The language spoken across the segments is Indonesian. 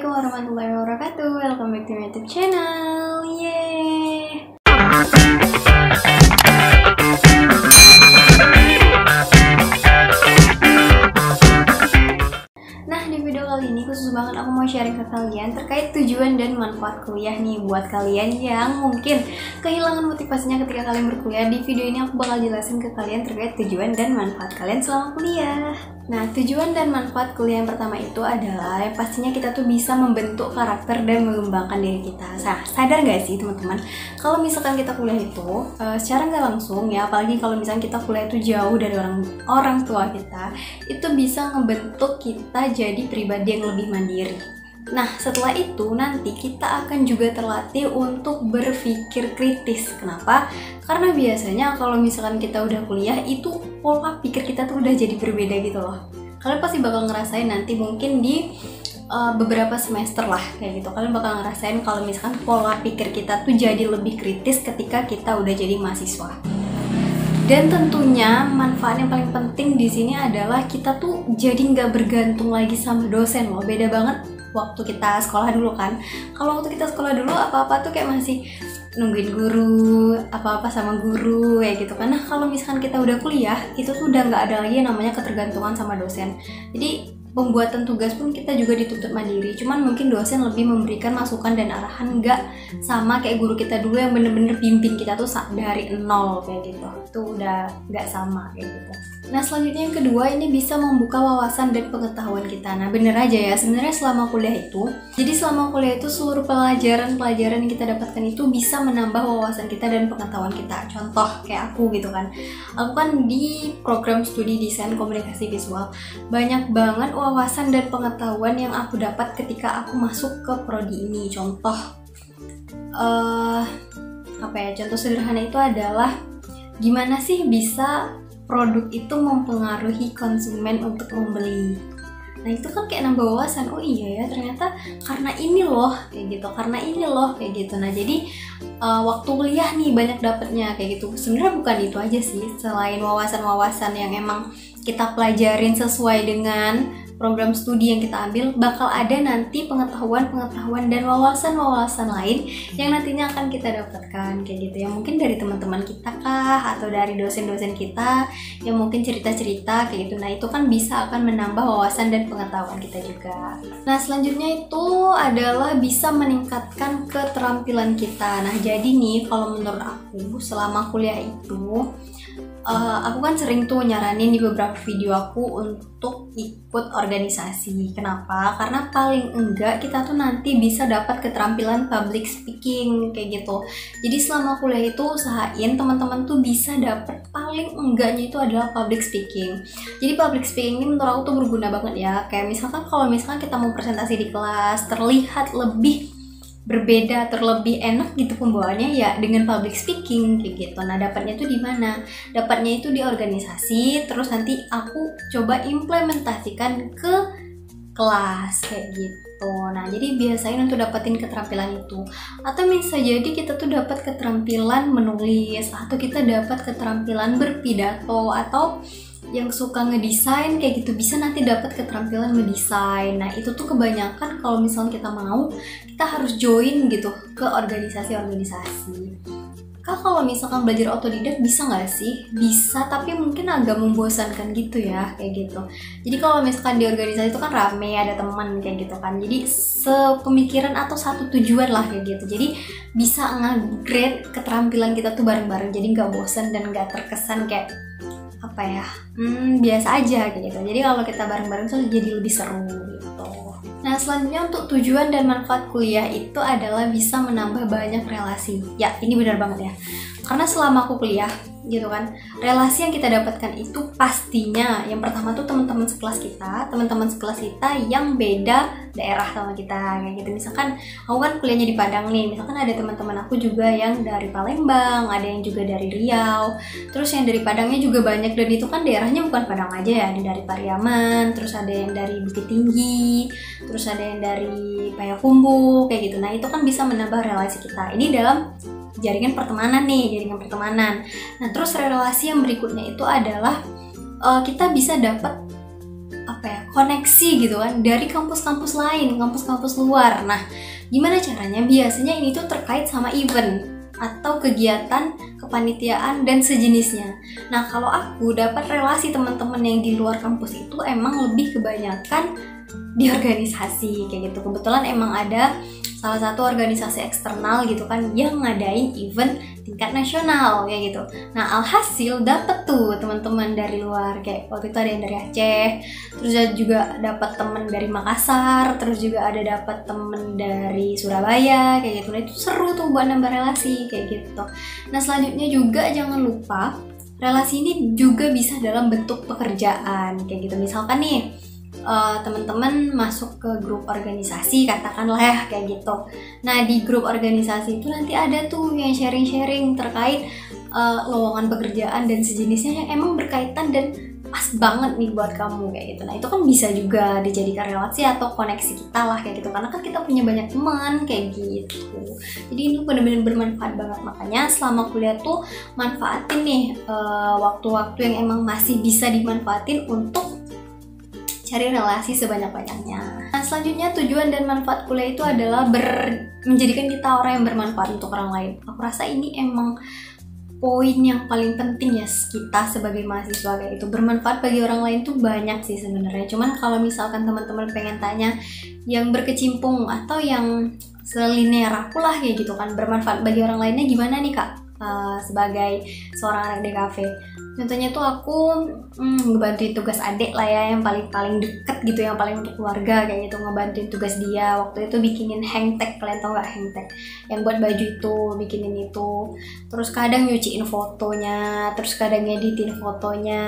Assalamualaikum warahmatullahi wabarakatuh. Welcome back to my YouTube channel. Yeay. Nah, di video kali ini khusus banget aku mau sharing ke kalian terkait tujuan dan manfaat kuliah nih buat kalian yang mungkin kehilangan motivasinya ketika kalian berkuliah. Di video ini aku bakal jelasin ke kalian terkait tujuan dan manfaat kalian selama kuliah. Nah, tujuan dan manfaat kuliah yang pertama itu adalah yang pastinya kita tuh bisa membentuk karakter dan mengembangkan diri kita. Nah, sadar gak sih teman-teman, kalau misalkan kita kuliah itu secara nggak langsung ya, apalagi kalau misalkan kita kuliah itu jauh dari orang tua kita, itu bisa ngebentuk kita jadi pribadi yang lebih mandiri. Nah, setelah itu nanti kita akan juga terlatih untuk berpikir kritis. Kenapa? Karena biasanya kalau misalkan kita udah kuliah, itu pola pikir kita tuh udah jadi berbeda gitu loh. Kalian pasti bakal ngerasain nanti mungkin di beberapa semester lah kayak gitu. Kalian bakal ngerasain kalau misalkan pola pikir kita tuh jadi lebih kritis ketika kita udah jadi mahasiswa. Dan tentunya manfaat yang paling penting di sini adalah kita tuh jadi nggak bergantung lagi sama dosen loh. Beda banget waktu kita sekolah dulu kan. Kalau waktu kita sekolah dulu apa-apa tuh kayak masih nungguin guru, apa-apa sama guru kayak gitu kan. Nah, kalau misalkan kita udah kuliah, itu tuh udah nggak ada lagi yang namanya ketergantungan sama dosen. Jadi pembuatan tugas pun kita juga dituntut mandiri, cuman mungkin dosen lebih memberikan masukan dan arahan, nggak sama kayak guru kita dulu yang bener-bener bimbing kita tuh dari nol kayak gitu. Itu udah nggak sama kayak gitu. Nah, selanjutnya yang kedua, ini bisa membuka wawasan dan pengetahuan kita. Nah, bener aja ya, sebenarnya selama kuliah itu, jadi selama kuliah itu seluruh pelajaran yang kita dapatkan itu bisa menambah wawasan kita dan pengetahuan kita. Contoh kayak aku gitu kan, aku kan di program studi desain komunikasi visual, banyak banget wawasan dan pengetahuan yang aku dapat ketika aku masuk ke prodi ini. Contoh contoh sederhana itu adalah gimana sih bisa produk itu mempengaruhi konsumen untuk membeli. Nah, itu kan kayak nambah wawasan. Oh iya ya, ternyata karena ini loh kayak gitu, karena ini loh kayak gitu. Nah, jadi waktu kuliah nih banyak dapetnya kayak gitu. Sebenarnya bukan itu aja sih, selain wawasan-wawasan yang emang kita pelajarin sesuai dengan program studi yang kita ambil, bakal ada nanti pengetahuan-pengetahuan dan wawasan-wawasan lain yang nantinya akan kita dapatkan kayak gitu ya. Mungkin dari teman-teman kita kah, atau dari dosen-dosen kita yang mungkin cerita-cerita kayak gitu. Nah, itu kan bisa akan menambah wawasan dan pengetahuan kita juga. Nah, selanjutnya itu adalah bisa meningkatkan keterampilan kita. Nah, jadi nih kalau menurut aku selama kuliah itu aku kan sering tuh nyaranin di beberapa video aku untuk ikut organisasi. Kenapa? Karena paling enggak kita tuh nanti bisa dapat keterampilan public speaking kayak gitu. Jadi selama kuliah itu usahain teman-teman tuh bisa dapat paling enggaknya itu adalah public speaking. Jadi public speaking ini menurut aku tuh berguna banget ya. Kayak misalkan kalau misalkan kita mau presentasi di kelas, terlihat lebih berbeda, terlebih enak gitu pembawaannya ya dengan public speaking kayak gitu. Nah, dapatnya itu di mana? Dapatnya itu di organisasi, terus nanti aku coba implementasikan ke kelas kayak gitu. Nah, jadi biasain untuk dapetin keterampilan itu. Atau bisa jadi kita tuh dapat keterampilan menulis, atau kita dapat keterampilan berpidato, atau yang suka ngedesain kayak gitu bisa nanti dapat keterampilan ngedesain. Nah, itu tuh kebanyakan kalau misalnya kita mau, kita harus join gitu ke organisasi-organisasi. Kalau misalkan belajar otodidak bisa nggak sih? Bisa, tapi mungkin agak membosankan gitu ya kayak gitu. Jadi kalau misalkan di organisasi itu kan rame, ada teman kayak gitu kan. Jadi sepemikiran atau satu tujuan lah kayak gitu. Jadi bisa nge-grade keterampilan kita tuh bareng-bareng. Jadi nggak bosan dan nggak terkesan kayak biasa aja kayak gitu. Jadi kalau kita bareng-bareng tuh jadi lebih seru gitu. Nah, selanjutnya untuk tujuan dan manfaat kuliah itu adalah bisa menambah banyak relasi. Ya, ini benar banget ya. Karena selama aku kuliah gitu kan, relasi yang kita dapatkan itu pastinya yang pertama tuh teman-teman sekelas kita yang beda daerah sama kita kayak gitu. Misalkan aku kan kuliahnya di Padang nih, misalkan ada teman-teman aku juga yang dari Palembang, ada yang juga dari Riau, terus yang dari Padangnya juga banyak, dan itu kan daerahnya bukan Padang aja ya, ada dari Pariaman, terus ada yang dari Bukit Tinggi, terus ada yang dari Payakumbuh kayak gitu. Nah, itu kan bisa menambah relasi kita. Ini dalam jaringan pertemanan. Nah, terus relasi yang berikutnya itu adalah kita bisa dapat koneksi gitu kan dari kampus-kampus lain, kampus-kampus luar. Nah, gimana caranya? Biasanya ini tuh terkait sama event atau kegiatan kepanitiaan dan sejenisnya. Nah, kalau aku dapat relasi teman-teman yang di luar kampus itu emang lebih kebanyakan di organisasi kayak gitu. Kebetulan emang ada salah satu organisasi eksternal gitu kan yang ngadain event tingkat nasional kayak gitu. Nah, alhasil dapet tuh teman-teman dari luar, kayak waktu itu ada yang dari Aceh, terus juga dapat temen dari Makassar, terus juga ada dapat temen dari Surabaya kayak gitu. Nah, itu seru tuh buat nambah relasi kayak gitu. Nah, selanjutnya juga jangan lupa relasi ini juga bisa dalam bentuk pekerjaan kayak gitu. Misalkan nih teman-teman masuk ke grup organisasi katakanlah ya kayak gitu. Nah, di grup organisasi itu nanti ada tuh yang sharing-sharing terkait lowongan pekerjaan dan sejenisnya yang emang berkaitan dan pas banget nih buat kamu kayak gitu. Nah, itu kan bisa juga dijadikan relasi atau koneksi kita lah kayak gitu, karena kan kita punya banyak teman kayak gitu. Jadi ini benar-benar bermanfaat banget. Makanya selama kuliah tuh manfaatin nih waktu-waktu yang emang masih bisa dimanfaatin untuk cari relasi sebanyak-banyaknya. Nah, selanjutnya tujuan dan manfaat kuliah itu adalah menjadikan kita orang yang bermanfaat untuk orang lain. Aku rasa ini emang poin yang paling penting ya kita sebagai mahasiswa kayak itu. Bermanfaat bagi orang lain tuh banyak sih sebenarnya. Cuman kalau misalkan teman-teman pengen tanya yang berkecimpung atau yang selinear aku lah kayak gitu kan, bermanfaat bagi orang lainnya gimana nih Kak? Sebagai seorang anak DKV, contohnya tuh aku ngebantuin tugas adik lah ya, yang paling deket gitu, yang paling untuk keluarga kayak gitu, ngebantuin tugas dia. Waktu itu bikinin hang tag, kalian tau gak hang tag? Yang buat baju itu, bikinin itu. Terus kadang nyuciin fotonya, terus kadang ngeditin fotonya.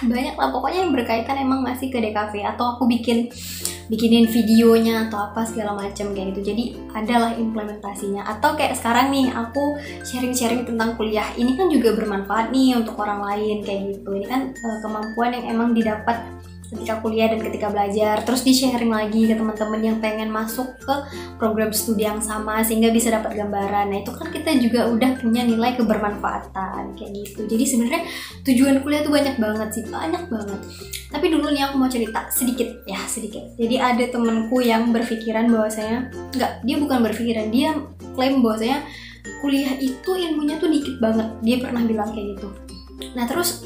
Banyak lah pokoknya yang berkaitan emang masih ke DKV. Atau aku bikinin videonya atau apa segala macam kayak gitu. Jadi adalah implementasinya. Atau kayak sekarang nih aku sharing tentang kuliah, ini kan juga bermanfaat nih untuk orang lain kayak gitu. Ini kan kemampuan yang emang didapat ketika kuliah dan ketika belajar, terus di sharing lagi ke teman-teman yang pengen masuk ke program studi yang sama sehingga bisa dapat gambaran. Nah, itu kan kita juga udah punya nilai kebermanfaatan kayak gitu. Jadi sebenarnya tujuan kuliah tuh banyak banget sih, banyak banget. Tapi dulu nih aku mau cerita sedikit. Jadi ada temenku yang berpikiran bahwasanya, dia bukan berpikiran, dia klaim bahwasanya kuliah itu ilmunya tuh dikit banget. Dia pernah bilang kayak gitu. Nah, terus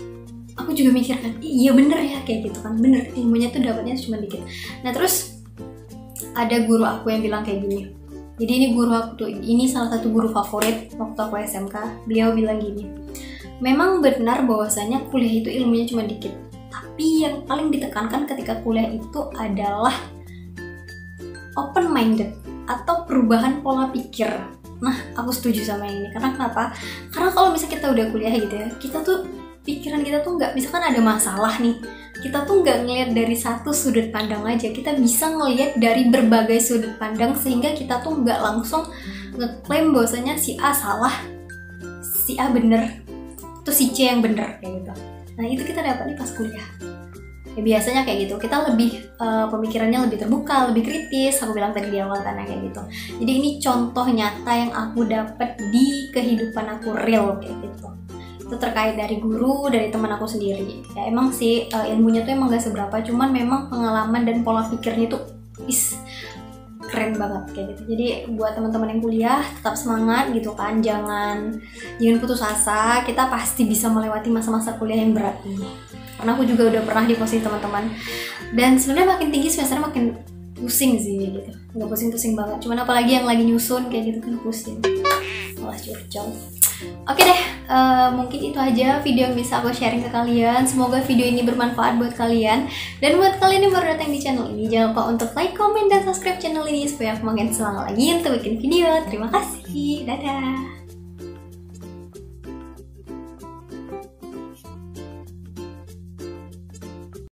aku juga mikir kan, iya bener ya kayak gitu kan, bener ilmunya tuh dapatnya cuma dikit. Nah, terus ada guru aku yang bilang kayak gini. Jadi ini guru aku tuh, ini salah satu guru favorit waktu aku SMK. Beliau bilang gini, memang benar bahwasanya kuliah itu ilmunya cuma dikit, tapi yang paling ditekankan ketika kuliah itu adalah open minded atau perubahan pola pikir. Nah, aku setuju sama yang ini. Karena kenapa? Karena kalau misalnya kita udah kuliah gitu ya, kita tuh pikiran kita tuh nggak, misalkan ada masalah nih, kita tuh nggak ngelihat dari satu sudut pandang aja, kita bisa ngelihat dari berbagai sudut pandang sehingga kita tuh nggak langsung ngeklaim bahwasanya si A salah, si A bener, tuh si C yang bener kayak gitu. Nah, itu kita dapat nih pas kuliah. Ya, biasanya kayak gitu, kita lebih pemikirannya lebih terbuka, lebih kritis. Aku bilang tadi di awal karena kayak gitu. Jadi ini contoh nyata yang aku dapat di kehidupan aku real kayak gitu. Itu terkait dari guru, dari teman aku sendiri. Ya emang sih ilmunya tuh emang gak seberapa, cuman memang pengalaman dan pola pikirnya tuh keren banget kayak gitu. Jadi buat teman-teman yang kuliah tetap semangat gitu kan, jangan putus asa. Kita pasti bisa melewati masa-masa kuliah yang berat ini. Karena aku juga udah pernah di posisi teman-teman. Dan sebenarnya makin tinggi semester makin pusing sih gitu. Nggak pusing-pusing banget. Cuman apalagi yang lagi nyusun kayak gitu kan pusing. Malah curcol. Oke deh, mungkin itu aja video yang bisa aku sharing ke kalian. Semoga video ini bermanfaat buat kalian. Dan buat kalian yang baru datang di channel ini, jangan lupa untuk like, comment, dan subscribe channel ini supaya aku makin semangat lagi untuk bikin video. Terima kasih, dadah.